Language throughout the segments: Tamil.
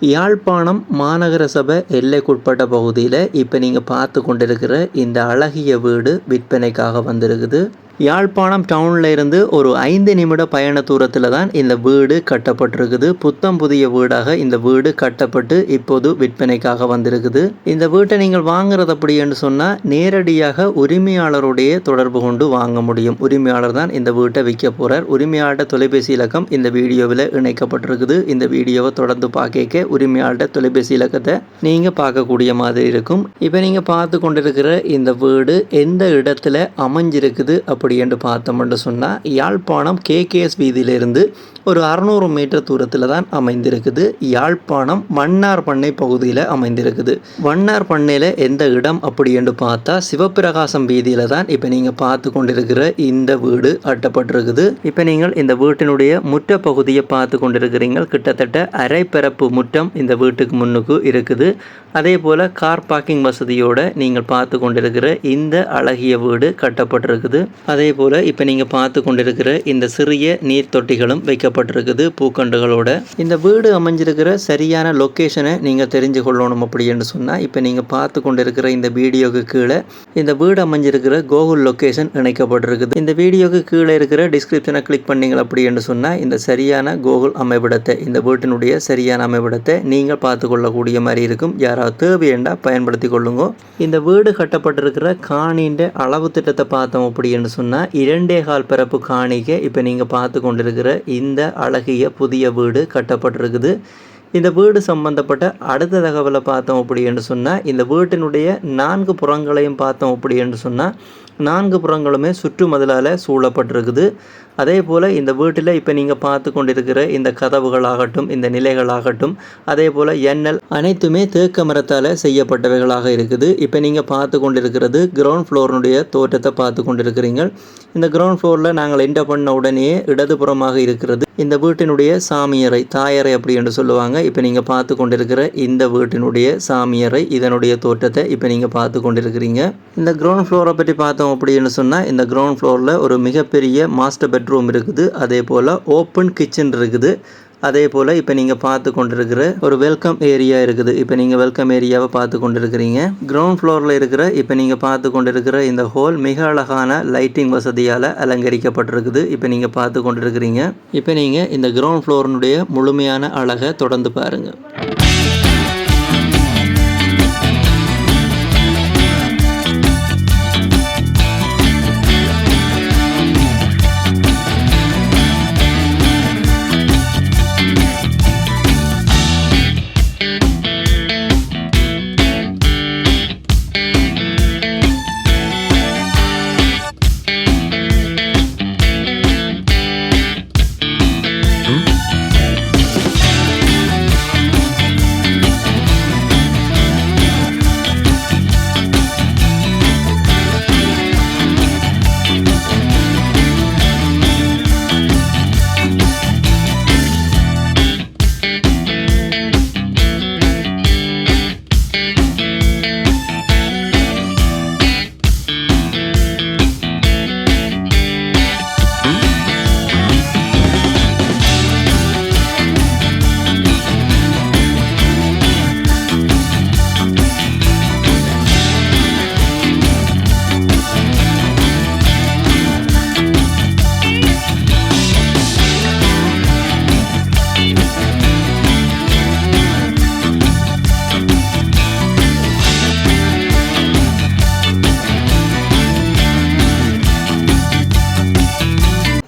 யாழ்ப்பாணம் மாநகர சபை எல்லைக்குட்பட்ட பகுதியில் இப்போ நீங்கள் பார்த்து கொண்டிருக்கிற இந்த அழகிய வீடு விற்பனைக்காக வந்திருக்குது. யாழ்ப்பாணம் டவுனில் இருந்து ஒரு 5 நிமிட பயண தூரத்தில் தான் இந்த வீடு கட்டப்பட்டிருக்குது. புத்தம் புதிய வீடாக இந்த வீடு கட்டப்பட்டு இப்போது விற்பனைக்காக வந்திருக்குது. இந்த வீட்டை நீங்கள் வாங்குறது அப்படின்னு சொன்னால் நேரடியாக உரிமையாளருடைய தொடர்பு கொண்டு வாங்க முடியும். உரிமையாளர் தான் இந்த வீட்டை விற்க போகிறார். உரிமையாளர் தொலைபேசி இலக்கம் இந்த வீடியோவில் இணைக்கப்பட்டிருக்குது. இந்த வீடியோவை தொடர்ந்து பார்க்க உரிமையாளர் தொலைபேசி இலக்கத்தை நீங்கள் பார்க்கக்கூடிய மாதிரி இருக்கும். இப்போ நீங்கள் பார்த்து கொண்டிருக்கிற இந்த வீடு எந்த இடத்துல அமைஞ்சிருக்குது அப்படி என்று பார்த்தோம்னு சொன்னால் யாழ்ப்பாணம் கேகேஎஸ் வீதியிலிருந்து ஒரு 600 மீட்டர் தூரத்தில் தான் அமைந்திருக்குது. யாழ்ப்பாணம் மன்னார் பண்ணை பகுதியில் அமைந்திருக்குது. மன்னார் பண்ணையில் எந்த இடம் அப்படி என்று பார்த்தா சிவப்பிரகாசம் வீதியில் தான் இப்போ நீங்கள் பார்த்து கொண்டிருக்கிற இந்த வீடு கட்டப்பட்டிருக்குது. இப்போ நீங்கள் இந்த வீட்டினுடைய முற்ற பகுதியை பார்த்து கொண்டிருக்கிறீங்க. கிட்டத்தட்ட அரைப்பரப்பு முற்றம் இந்த வீட்டுக்கு முன்னுக்கு இருக்குது. அதே போல் கார் பார்க்கிங் வசதியோடு நீங்கள் பார்த்து கொண்டிருக்கிற இந்த அழகிய வீடு கட்டப்பட்டிருக்குது. அதே போல் இப்போ நீங்கள் பார்த்து கொண்டிருக்கிற இந்த சிறிய நீர் தொட்டிகளும் வைக்கப்பட்டிருக்குது பூக்கண்டுகளோட. இந்த வீடு அமைஞ்சிருக்கிற சரியான லொக்கேஷனை நீங்கள் தெரிஞ்சு கொள்ளணும் அப்படின்னு சொன்னால் இப்போ நீங்கள் பார்த்து கொண்டிருக்கிற இந்த வீடியோக்கு கீழே இந்த வீடு அமைஞ்சிருக்கிற கூகுள் லொக்கேஷன் இணைக்கப்பட்டிருக்குது. இந்த வீடியோக்கு கீழே இருக்கிற டிஸ்கிரிப்ஷனை கிளிக் பண்ணீங்க அப்படின்னு சொன்னால் இந்த சரியான கூகுள் அமைவிடத்தை, இந்த வீட்டினுடைய சரியான அமைவிடத்தை நீங்கள் பார்த்து கொள்ளக்கூடிய மாதிரி இருக்கும். யாராவது தேவையண்டா பயன்படுத்தி கொள்ளுங்க. இந்த வீடு கட்டப்பட்டிருக்கிற காணின்ற அளவு திட்டத்தை பார்த்தோம் அப்படின்னு சொன்னால் 2.25 பரப்பு காணிக்கு இப்போ நீங்கள் பார்த்து கொண்டிருக்கிற இந்த அழகிய புதிய வீடு கட்டப்பட்டிருக்குது. இந்த வீடு சம்பந்தப்பட்ட அடுத்த தகவலை பார்த்தோம் அப்படி என்று சொன்னால் இந்த வீட்டினுடைய 4 புறங்களையும் பார்த்தோம் அப்படி என்று சொன்னால் 4 புறங்களுமே சுற்று மதிலால் சூழப்பட்டிருக்குது. அதே போல் இந்த வீட்டில் இப்போ நீங்கள் பார்த்து கொண்டிருக்கிற இந்த கதவுகளாகட்டும் இந்த நிலைகளாகட்டும் அதே போல் எண்ணல் அனைத்துமே தேக்க மரத்தால் செய்யப்பட்டவைகளாக இருக்குது. இப்போ நீங்கள் பார்த்து கொண்டிருக்கிறது கிரவுண்ட் ஃப்ளோரினுடைய தோற்றத்தை பார்த்து கொண்டிருக்கிறீங்க. இந்த கிரவுண்ட் ஃப்ளோரில் நாங்கள் என்டர் பண்ண உடனே இடதுபுறமாக இருக்கிறது இந்த வீட்டினுடைய சாமியறை, தாயறை அப்படி என்று சொல்லுவாங்க. இப்போ நீங்கள் பார்த்து கொண்டிருக்கிற இந்த வீட்டினுடைய சாமியறை, இதனுடைய தோற்றத்தை இப்போ நீங்கள் பார்த்து கொண்டிருக்கிறீங்க. இந்த கிரவுண்ட் ஃப்ளோரை பற்றி பார்த்தோம் அப்படின்னு சொன்னால் இந்த கிரவுண்ட் ஃப்ளோரில் ஒரு மிகப்பெரிய மாஸ்டர் பெட்ரூம் இருக்குது. அதே போல் ஓப்பன் கிச்சன் இருக்குது. அதே போல் இப்போ நீங்கள் பார்த்து கொண்டிருக்கிற ஒரு வெல்கம் ஏரியா இருக்குது. இப்போ நீங்கள் வெல்கம் ஏரியாவை பார்த்து கொண்டிருக்கிறீங்க. கிரவுண்ட் ஃப்ளோரில் இருக்கிற இப்போ நீங்கள் பார்த்து கொண்டிருக்கிற இந்த ஹோல் மிக அழகான லைட்டிங் வசதியால் அலங்கரிக்கப்பட்டிருக்குது. இப்போ நீங்கள் பார்த்து கொண்டிருக்கிறீங்க. இப்போ நீங்கள் இந்த கிரவுண்ட் ஃப்ளோரினுடைய முழுமையான அழகை தொடர்ந்து பாருங்கள்.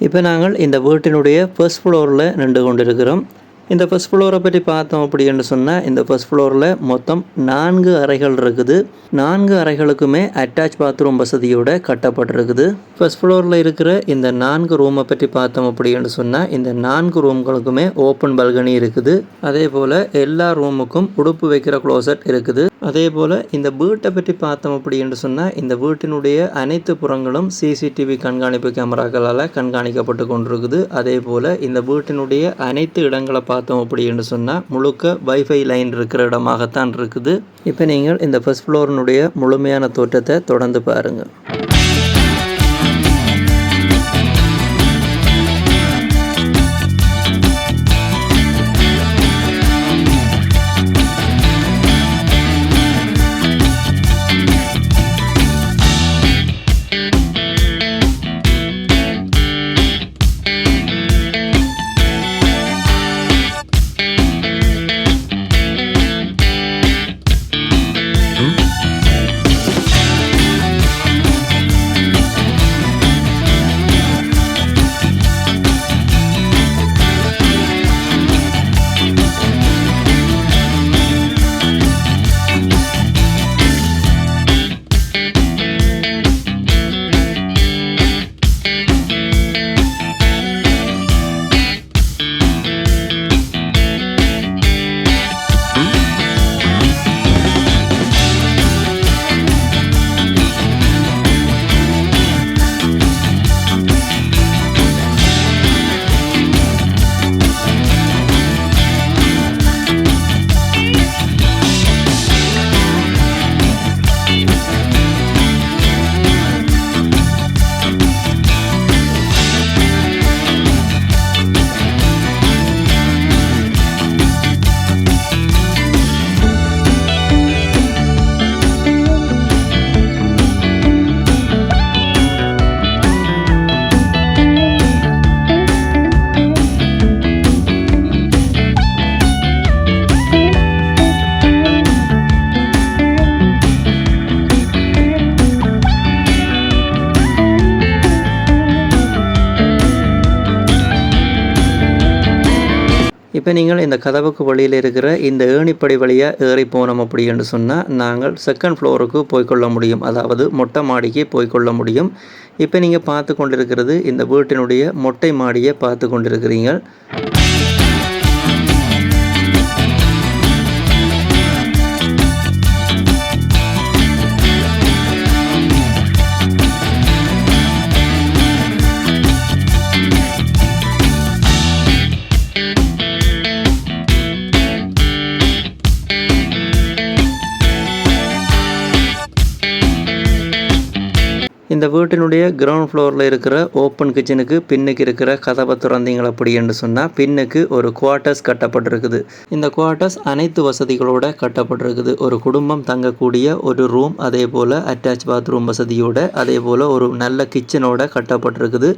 இப்போ நாங்கள் இந்த வீட்டினுடைய ஃபர்ஸ்ட் ஃப்ளோரில் நின்று கொண்டிருக்கிறோம். இந்த ஃபர்ஸ்ட் ஃப்ளோரை பற்றி பார்த்தோம் அப்படின்னு சொன்னால் இந்த ஃபர்ஸ்ட் ஃப்ளோரில் மொத்தம் 4 அறைகள் இருக்குது. 4 அறைகளுக்குமே அட்டாச் பாத்ரூம் வசதியோடு கட்டப்பட்டிருக்குது. ஃபர்ஸ்ட் ஃப்ளோரில் இருக்கிற இந்த 4 ரூமை பற்றி பார்த்தோம் அப்படின்னு சொன்னால் இந்த 4 ரூம்களுக்குமே ஓப்பன் பல்கனி இருக்குது. அதே போல் எல்லா ரூமுக்கும் உடுப்பு வைக்கிற க்ளோசட் இருக்குது. அதே போல் இந்த வீட்டை பற்றி பார்த்தோம் அப்படின்னு சொன்னால் இந்த வீட்டினுடைய அனைத்து புறங்களும் சிசிடிவி கண்காணிப்பு கேமராக்களால் கண்காணிக்கப்பட்டு கொண்டிருக்குது. அதே போல் இந்த வீட்டினுடைய அனைத்து இடங்களை பார்த்தோம் அப்படின்னு சொன்னால் முழுக்க வைஃபை லைன் இருக்கிற இடமாகத்தான் இருக்குது. இப்போ நீங்கள் இந்த ஃபர்ஸ்ட் ஃப்ளோரினுடைய முழுமையான தோற்றத்தை தொடர்ந்து பாருங்கள். இப்போ நீங்கள் இந்த கதவுக்கு வழியில் இருக்கிற இந்த ஏணிப்படி வழியாக ஏறி போனோம் அப்படின்னு சொன்னால் நாங்கள் செகண்ட் ஃப்ளோருக்கு போய்க்கொள்ள முடியும், அதாவது மொட்டை மாடிக்கு போய்க்கொள்ள முடியும். இப்போ நீங்கள் பார்த்து கொண்டிருக்கிறது இந்த வீட்டினுடைய மொட்டை மாடியை பார்த்து கொண்டிருக்கிறீங்க. இந்த வீட்டினுடைய கிரவுண்ட் ஃப்ளோரில் இருக்கிற ஓப்பன் கிச்சனுக்கு பின்னுக்கு இருக்கிற கதவை திறந்தீங்க அப்படி என்று சொன்னால் பின்னுக்கு ஒரு குவார்ட்டர்ஸ் கட்டப்பட்டிருக்குது. இந்த குவார்ட்டர்ஸ் அனைத்து வசதிகளோட கட்டப்பட்டிருக்குது. ஒரு குடும்பம் தங்கக்கூடிய ஒரு ரூம், அதே போல் அட்டாச் பாத்ரூம் வசதியோட, அதே போல் ஒரு நல்ல கிச்சனோட கட்டப்பட்டிருக்குது.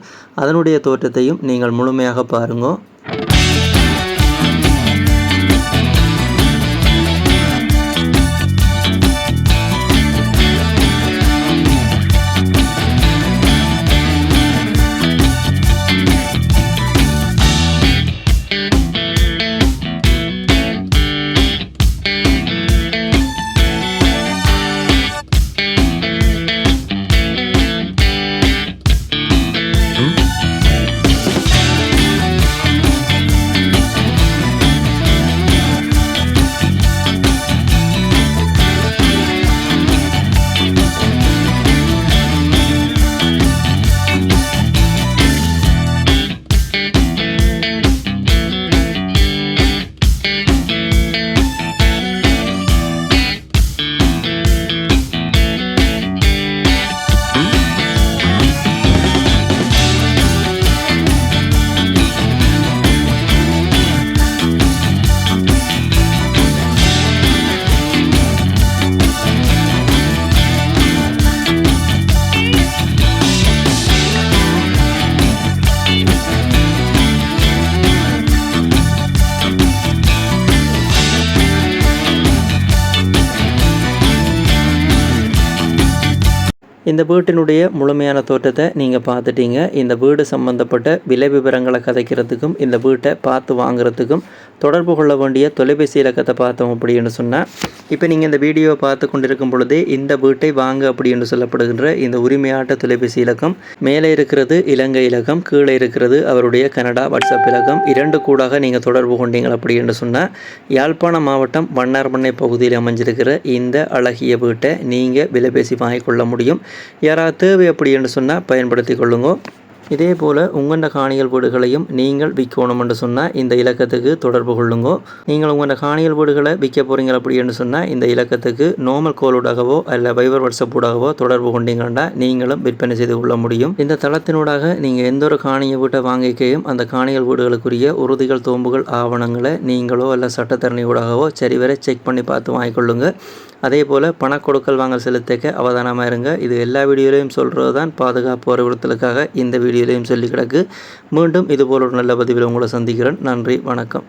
அதனுடைய தோற்றத்தையும் நீங்கள் முழுமையாக பாருங்க. இந்த வீட்டினுடைய முழுமையான தோற்றத்தை நீங்கள் பார்த்துட்டீங்க. இந்த வீடு சம்பந்தப்பட்ட விலை விவரங்களை கதைக்கிறதுக்கும் இந்த வீட்டை பார்த்து வாங்குறதுக்கும் தொடர்பு கொள்ள வேண்டிய தொலைபேசி இலக்கத்தை பார்த்தோம் அப்படின்னு சொன்னால், இப்போ நீங்கள் இந்த வீடியோவை பார்த்து கொண்டிருக்கும் பொழுதே இந்த வீட்டை வாங்க அப்படின்னு சொல்லப்படுகின்ற இந்த உரிமையாட்ட தொலைபேசி இலக்கம் மேலே இருக்கிறது இலங்கை இலக்கம், கீழே இருக்கிறது அவருடைய கனடா வாட்ஸ்அப் இலக்கம். இரண்டு கூடாக நீங்கள் தொடர்பு கொண்டீங்க அப்படின்னு சொன்னால் யாழ்ப்பாணம் மாவட்டம் வண்ணார்மண்ணை பகுதியில் அமைஞ்சிருக்கிற இந்த அழகிய வீட்டை நீங்கள் விலை பேசி வாங்கிக்கொள்ள முடியும். யாராவது தேவை அப்படின்னு சொன்னால் பயன்படுத்தி கொள்ளுங்க. இதே போல் உங்களோட காணிகள் வீடுகளையும் நீங்கள் விற்கணும்னு சொன்னால் இந்த இலக்கத்துக்கு தொடர்பு கொள்ளுங்க. நீங்கள் உங்களோட காணிகள் வீடுகளை விற்க போகிறீங்க அப்படின்னு சொன்னால் இந்த இலக்கத்துக்கு நார்மல் கோலூடாகவோ அல்ல வைபர் வாட்ஸ்அப்பூடாகவோ தொடர்பு கொண்டீங்கன்னா நீங்களும் விற்பனை செய்து கொள்ள முடியும். இந்த தளத்தினூடாக நீங்கள் எந்த ஒரு காணிய வீட்டை வாங்கிக்கையும் அந்த காணிகள் வீடுகளுக்குரிய உறுதிகள் தோம்புகள் ஆவணங்களை நீங்களோ அல்ல சட்டத்தரணியூடாகவோ சரிவரை செக் பண்ணி பார்த்து வாங்கிக்கொள்ளுங்க. அதே போல் பண கொடுக்கல் வாங்கல் செலுத்திக்க அவதானமாக இருங்க. இது எல்லா வீடியோலையும் சொல்கிறது தான் பாதுகாப்பு அறிவுறுத்தலுக்காக இந்த வீடியோலையும் சொல்லி கிடக்கு. மீண்டும் இதுபோல் ஒரு நல்ல பதிவில் உங்களை சந்திக்கிறேன். நன்றி, வணக்கம்.